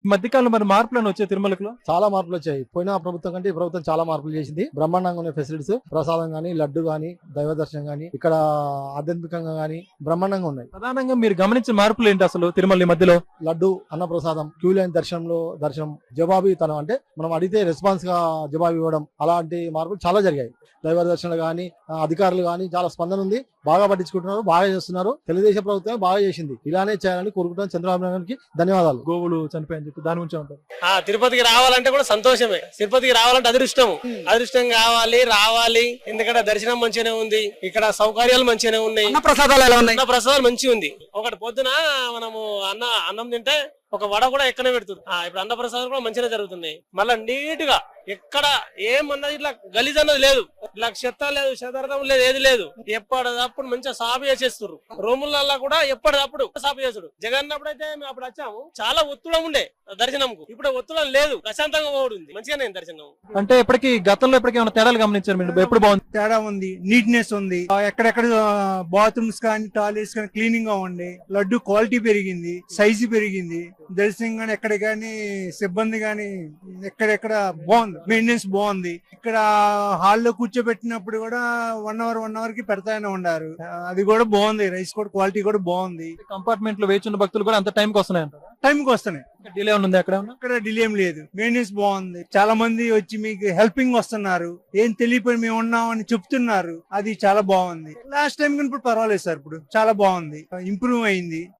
ఈ మధ్యకాలంలో మరి మార్పులను వచ్చాయి తిరుమలలో? చాలా మార్పులు వచ్చాయి. పోయిన ప్రభుత్వం కంటే ఈ ప్రభుత్వం చాలా మార్పులు చేసింది. బ్రహ్మాండంగా ఉన్నాయి ఫెసిలిటీస్. ప్రసాదం గానీ, లడ్డు గానీ, దైవ దర్శనం గానీ, ఇక్కడ ఆధ్యాత్మికంగా గానీ బ్రహ్మాండంగా ఉన్నాయి. ప్రధానంగా మీరు గమనించిన మార్పులు ఏంటి అసలు తిరుమల ఈ మధ్యలో? లడ్డు, అన్న ప్రసాదం, క్యూ లైన్ దర్శనం, జవాబీతనం అంటే మనం అడిగితే రెస్పాన్స్ గా జవాబు ఇవ్వడం, అలాంటి మార్పులు చాలా జరిగాయి. దైవ దర్శనాలు గానీ, అధికారులు గానీ చాలా స్పందన ఉంది. బాగా పట్టించుకుంటున్నారు, బాగా చేస్తున్నారు. తెలుగుదేశం ప్రభుత్వం బాగా చేసింది. ఇలానే చేయాలని కోరుకుంటున్నాను. చంద్రబాబు నాయుడు గారికి ధన్యవాదాలు. గోవులు చనిపోయని చెప్పి దాని గురించి ఉంటారు. తిరుపతికి రావాలంటే కూడా సంతోషమే. తిరుపతికి రావాలంటే అదృష్టం రావాలి. ఎందుకంటే దర్శనం మంచిగానే ఉంది, ఇక్కడ సౌకర్యాలు మంచిగానే ఉన్నాయి. ప్రసాదాలు ఎలా ఉన్నాయి? ప్రసాదాలు మంచిగా ఉంది. ఒకటి పొద్దున మనము అన్నం తింటే ఒక వడ కూడా ఎక్కనే పెడుతుంది. ఇప్పుడు అన్న ప్రసాదాలు కూడా మంచిగా జరుగుతున్నాయి. మళ్ళా నీట్ గా ఎక్కడ ఏమన్నది ఇట్లా గలీజ్ అన్నది లేదు, ఇట్లా చెత్త లేదు, చెదార్థం లేదు, ఏది లేదు. ఎప్పటిదప్పుడు మంచిగా సాపు చేసేస్తారు. రూములల్లో కూడా ఎప్పటిదప్పుడు సాపు చేసుడు. జగన్ అప్పుడైతే మేము అప్పుడు వచ్చాము, చాలా ఒత్తుడం ఉండే దర్శనంకు. ఇప్పుడు ఒత్తుడం లేదు, ప్రశాంతంగా పోతుంది. మంచిగానే దర్శనం. అంటే ఇప్పటికి గతంలో ఏమైనా తేడాలు గమనించారు మీరు? ఎప్పుడు బాగుంది? తేడా ఉంది, నీట్నెస్ ఉంది. ఎక్కడెక్కడ బాత్రూమ్స్ కానీ టాయిలెట్స్ కానీ క్లీనింగ్ గా ఉండే. లడ్డు క్వాలిటీ పెరిగింది, సైజు పెరిగింది. దర్శనం గానీ ఎక్కడ గానీ సిబ్బంది గానీ ఎక్కడెక్కడ బాగుంది, మెయింటెనెన్స్ బాగుంది. ఇక్కడ హాల్లో కూర్చోబెట్టినప్పుడు కూడా 1 అవర్ కి పెడతానే ఉన్నారు. అది కూడా బాగుంది. రైస్ కూడా క్వాలిటీ కూడా బాగుంది. కంపార్ట్మెంట్ లో వేచున్న భక్తులు కూడా అంత టైంకి వస్తున్నాయంటారు? టైంకి వస్తున్నాయి. డిలే ఉంది అక్కడ? అక్కడ డిలే ఏం లేదు, మెయింటెనెన్స్ బాగుంది. చాలా మంది వచ్చి మీకు హెల్పింగ్ వస్తున్నారు. ఏం తెలియపోయి మేము ఉన్నామని చెప్తున్నారు. అది చాలా బాగుంది. లాస్ట్ టైం కానీ ఇప్పుడు పర్వాలేదు సార్, ఇప్పుడు చాలా బాగుంది, ఇంప్రూవ్ అయింది.